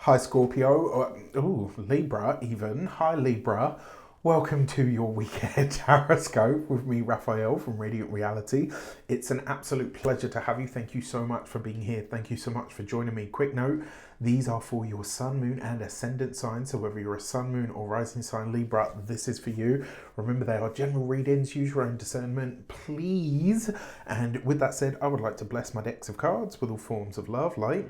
Hi Scorpio, Libra even. Hi Libra. Welcome to your weekend horoscope with me, Raphael from Radiant Reality. It's an absolute pleasure to have you. Thank you so much for being here. Thank you so much for joining me. Quick note, these are for your sun, moon and ascendant sign. So whether you're a sun, moon or rising sign Libra, this is for you. Remember, they are general readings. Use your own discernment, please. And with that said, I would like to bless my decks of cards with all forms of love, light,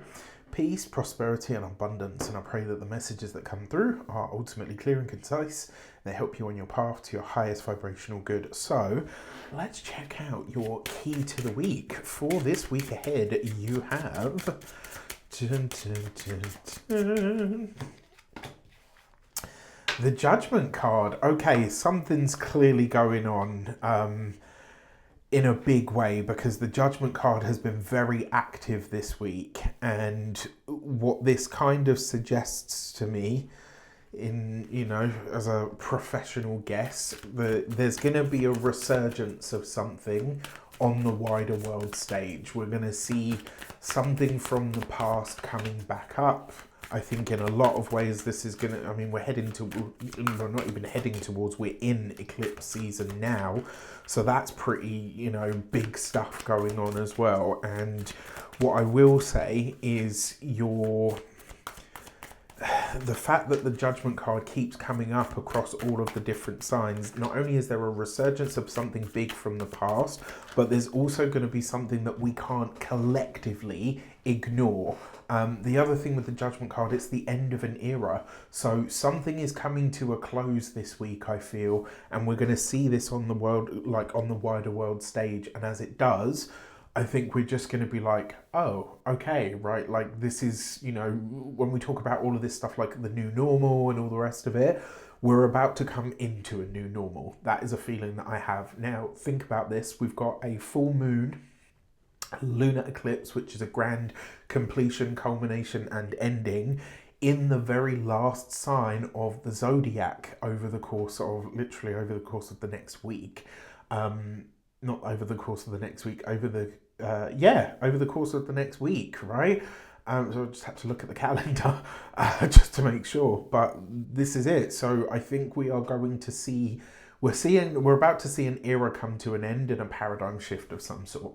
peace, prosperity, and abundance. And I pray that the messages that come through are ultimately clear and concise. They help you on your path to your highest vibrational good. So let's check out your key to the week. For this week ahead, you have the Judgment card. Okay, something's clearly going on. In a big way, because the Judgment card has been very active this week, and what this kind of suggests to me, as a professional guess, that there's going to be a resurgence of something on the wider world stage. We're going to see something from the past coming back up. I think in a lot of ways this is going to, we're heading to, we're not even heading towards, we're in eclipse season now. So that's pretty, big stuff going on as well. And what I will say is the fact that the Judgment card keeps coming up across all of the different signs, not only is there a resurgence of something big from the past, but there's also going to be something that we can't collectively ignore. The other thing with the Judgment card, it's the end of an era. So something is coming to a close this week, I feel, and we're going to see this on the world, like on the wider world stage. And as it does, I think we're just going to be like, oh, okay, right, like this is, when we talk about all of this stuff like the new normal and all the rest of it, we're about to come into a new normal. That is a feeling that I have. Now, think about this. We've got a full moon, lunar eclipse, which is a grand completion, culmination and ending in the very last sign of the zodiac over the course of the next week. Not over the course of the next week, over the course of the next week, right? So I just have to look at the calendar just to make sure. But this is it. So I think we are going to see, we're about to see an era come to an end and a paradigm shift of some sort.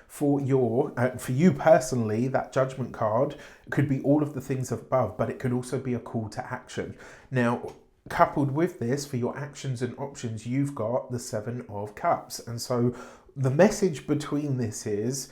For you personally, that Judgment card could be all of the things above, but it could also be a call to action. Now, coupled with this, for your actions and options, you've got the Seven of Cups. And so the message between this is,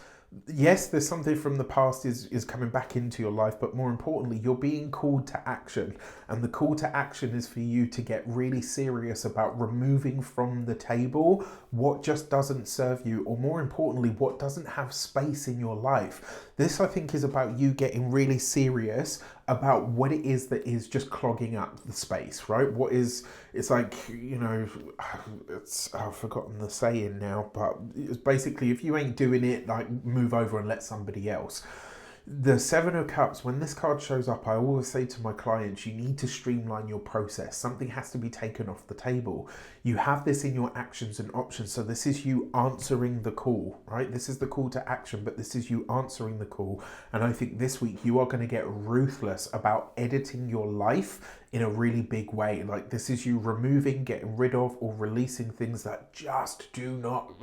yes, there's something from the past is coming back into your life, but more importantly, you're being called to action. And the call to action is for you to get really serious about removing from the table what just doesn't serve you, or more importantly, what doesn't have space in your life. This, I think, is about you getting really serious about what it is that is just clogging up the space, right? It's like, I've forgotten the saying now, but it's basically, if you ain't doing it, like, move over and let somebody else. The Seven of Cups, when this card shows up, I always say to my clients, you need to streamline your process. Something has to be taken off the table. You have this in your actions and options. So this is you answering the call, right? This is the call to action, but this is you answering the call. And I think this week you are going to get ruthless about editing your life in a really big way. Like, this is you removing, getting rid of, or releasing things that just do not,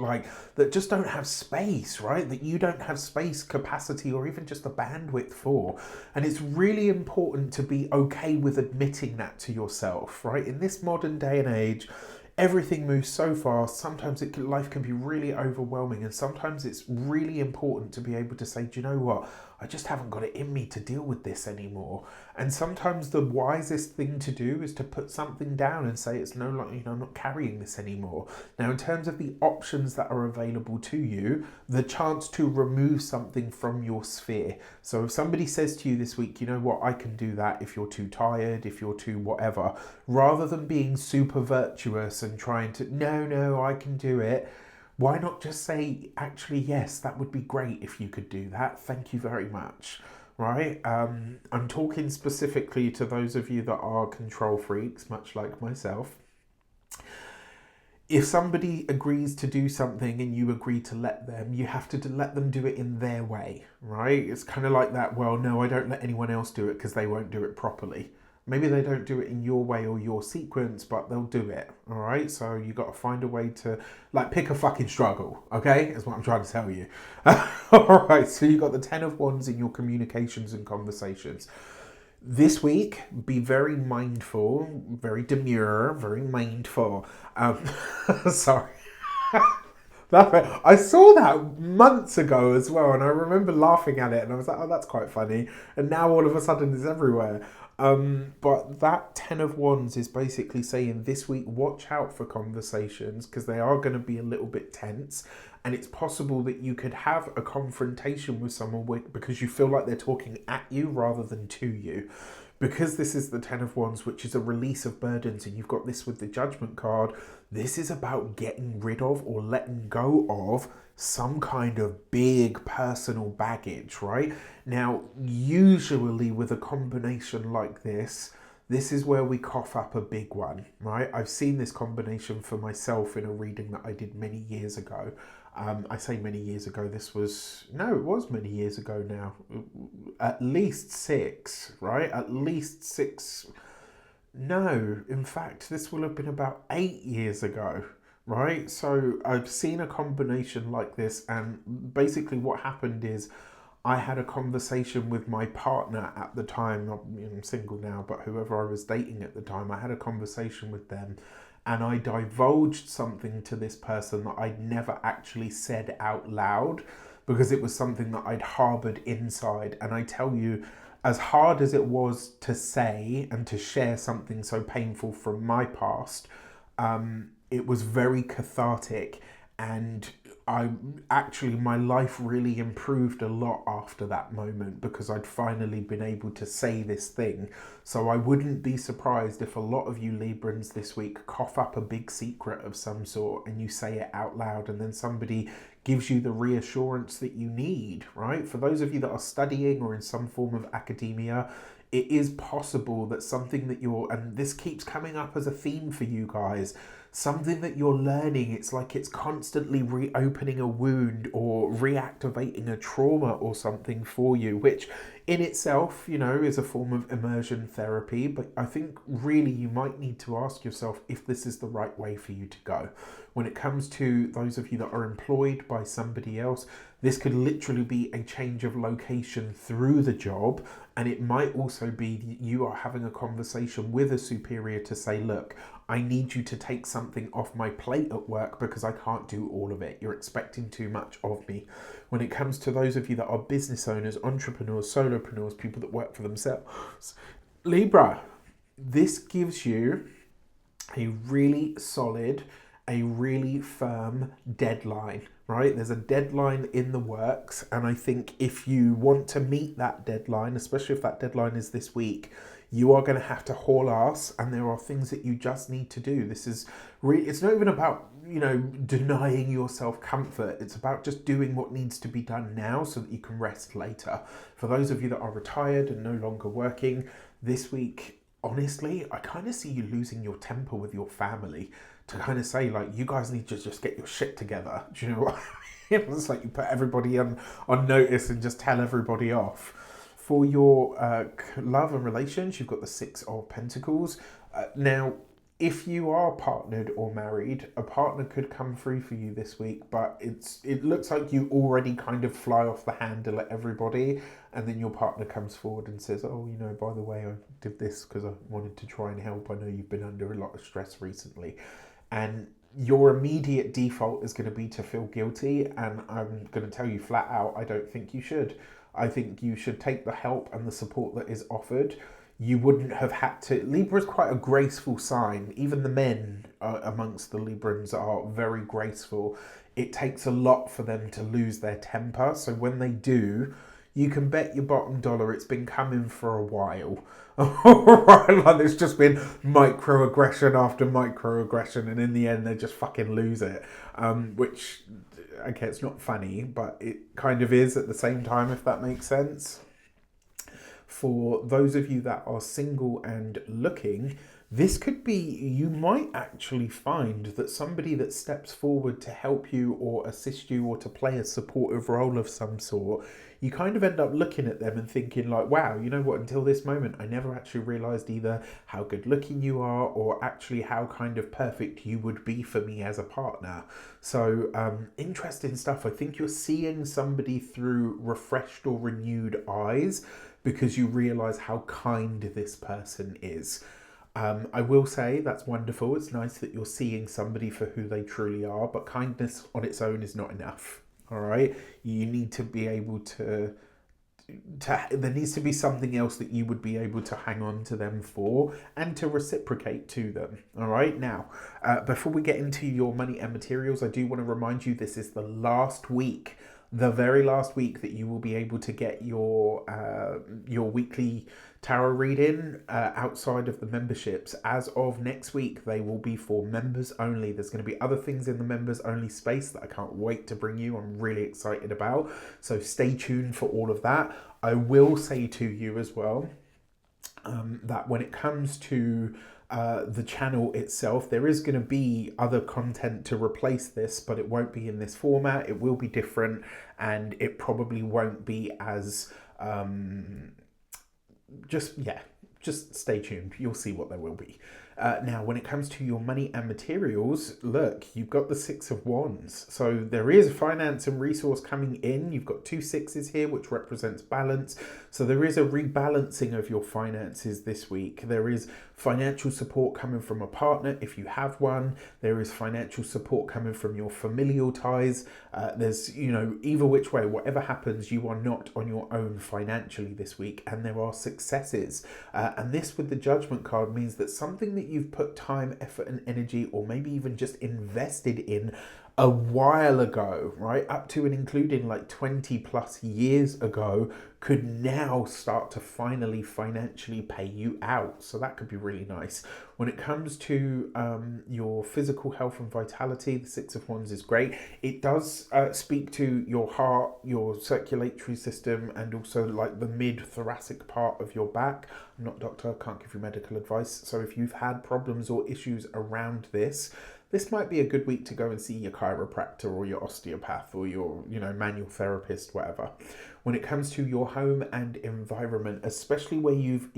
that just don't have space, right? That you don't have space, capacity, or even just the bandwidth for. And it's really important to be okay with admitting that to yourself, right? In this modern day and age, everything moves so fast. Sometimes life can be really overwhelming, and sometimes it's really important to be able to say, do you know what? I just haven't got it in me to deal with this anymore. And sometimes the wisest thing to do is to put something down and say, it's no longer, I'm not carrying this anymore. Now, in terms of the options that are available to you, the chance to remove something from your sphere. So if somebody says to you this week, you know what, I can do that if you're too tired, if you're too whatever, rather than being super virtuous and trying to, no, I can do it. Why not just say, actually, yes, that would be great if you could do that. Thank you very much, right? I'm talking specifically to those of you that are control freaks, much like myself. if somebody agrees to do something and you agree to let them, you have to let them do it in their way, right? It's kind of like that, well, no, I don't let anyone else do it because they won't do it properly. Maybe they don't do it in your way or your sequence, but they'll do it, all right? So you got to find a way to, like, pick a fucking struggle, okay? Is what I'm trying to tell you. All right, so you got the 10 of Wands in your communications and conversations. This week, be very mindful, very demure, very mindful. Sorry. I saw that months ago as well, and I remember laughing at it, and I was like, oh, that's quite funny. And now all of a sudden it's everywhere. But that 10 of Wands is basically saying this week, watch out for conversations because they are going to be a little bit tense. And it's possible that you could have a confrontation with someone because you feel like they're talking at you rather than to you. Because this is the 10 of Wands, which is a release of burdens, and you've got this with the Judgment card, this is about getting rid of or letting go of some kind of big personal baggage, right? Now, usually with a combination like this is where we cough up a big one, right? I've seen this combination for myself in a reading that I did many years ago. I say many years ago, it was many years ago now. At least 6, right? At least 6. No, in fact, this will have been about 8 years ago, right? So I've seen a combination like this, and basically what happened is I had a conversation with my partner at the time. I'm single now, but whoever I was dating at the time, I had a conversation with them, and I divulged something to this person that I'd never actually said out loud because it was something that I'd harbored inside. And I tell you, as hard as it was to say and to share something so painful from my past, it was very cathartic, and my life really improved a lot after that moment because I'd finally been able to say this thing. So I wouldn't be surprised if a lot of you Librans this week cough up a big secret of some sort and you say it out loud, and then somebody gives you the reassurance that you need, right? For those of you that are studying or in some form of academia, it is possible that something that and this keeps coming up as a theme for you guys, something that you're learning, it's like it's constantly reopening a wound or reactivating a trauma or something for you, which in itself, is a form of immersion therapy. But I think really you might need to ask yourself if this is the right way for you to go. When it comes to those of you that are employed by somebody else, this could literally be a change of location through the job. And it might also be you are having a conversation with a superior to say, look, I need you to take something off my plate at work because I can't do all of it. You're expecting too much of me. When it comes to those of you that are business owners, entrepreneurs, solopreneurs, people that work for themselves, Libra, this gives you a really solid, a really firm deadline, right? There's a deadline in the works, and I think if you want to meet that deadline, especially if that deadline is this week, you are going to have to haul ass, and there are things that you just need to do. This is really, it's not even about, denying yourself comfort. It's about just doing what needs to be done now so that you can rest later. For those of you that are retired and no longer working, this week, honestly, I kind of see you losing your temper with your family to kind of say, like, you guys need to just get your shit together. Do you know what I mean? It's like you put everybody on notice and just tell everybody off. For your love and relations, you've got the 6 of Pentacles. Now, if you are partnered or married, a partner could come through for you this week, but it looks like you already kind of fly off the handle at everybody, and then your partner comes forward and says, oh, by the way, I did this because I wanted to try and help. I know you've been under a lot of stress recently. And your immediate default is going to be to feel guilty, and I'm going to tell you flat out, I don't think you should. I think you should take the help and the support that is offered. You wouldn't have had to. Libra is quite a graceful sign. Even the men amongst the Librans are very graceful. It takes a lot for them to lose their temper. So when they do, you can bet your bottom dollar it's been coming for a while. Right? Like there's just been microaggression after microaggression, and in the end they just fucking lose it. Which, okay, it's not funny, but it kind of is at the same time, if that makes sense. for those of you that are single and looking, this could be, you might actually find that somebody that steps forward to help you or assist you or to play a supportive role of some sort, you kind of end up looking at them and thinking like, wow, you know what, until this moment, I never actually realized either how good looking you are or actually how kind of perfect you would be for me as a partner. So interesting stuff. I think you're seeing somebody through refreshed or renewed eyes because you realize how kind this person is. I will say that's wonderful. It's nice that you're seeing somebody for who they truly are, but kindness on its own is not enough. All right, you need to be able to there needs to be something else that you would be able to hang on to them for and to reciprocate to them. All right, now before we get into your money and materials, I do want to remind you this is the last week, the very last week that you will be able to get your weekly tarot reading outside of the memberships. As of next week, they will be for members only. There's going to be other things in the members only space that I can't wait to bring you. I'm really excited about. So stay tuned for all of that. I will say to you as well that when it comes to the channel itself, there is going to be other content to replace this, but it won't be in this format. It will be different, and it probably won't be as just stay tuned. You'll see what there will be. Now, when it comes to your money and materials, look, you've got the Six of Wands. So there is finance and resource coming in. You've got 2 sixes here, which represents balance. So there is a rebalancing of your finances this week. There is financial support coming from a partner if you have one. There is financial support coming from your familial ties. There's, either which way, whatever happens, you are not on your own financially this week. And there are successes. And this with the Judgment card means that something that you've put time, effort, and energy, or maybe even just invested in a while ago, right, up to and including like 20 plus years ago, could now start to finally financially pay you out. So that could be really nice. When it comes to your physical health and vitality, the Six of Wands is great. It does speak to your heart, your circulatory system, and also like the mid-thoracic part of your back. I'm not a doctor, can't give you medical advice. So if you've had problems or issues around this might be a good week to go and see your chiropractor or your osteopath or your, manual therapist, whatever. When it comes to your home and environment, especially where you've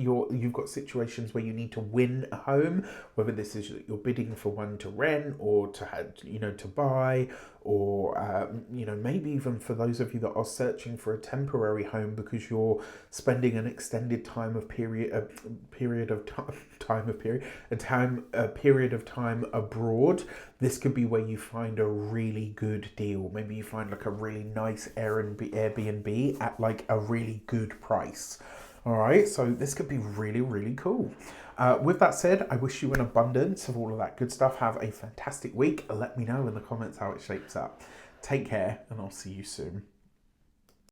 got situations where you need to win a home, whether this is that you're bidding for one to rent or to have, to buy, or maybe even for those of you that are searching for a temporary home because you're spending an extended period of time abroad. This could be where you find a really good deal. Maybe you find like a really nice Airbnb at like a really good price. All right, so this could be really, really cool. With that said, I wish you an abundance of all of that good stuff. Have a fantastic week. Let me know in the comments how it shapes up. Take care, and I'll see you soon.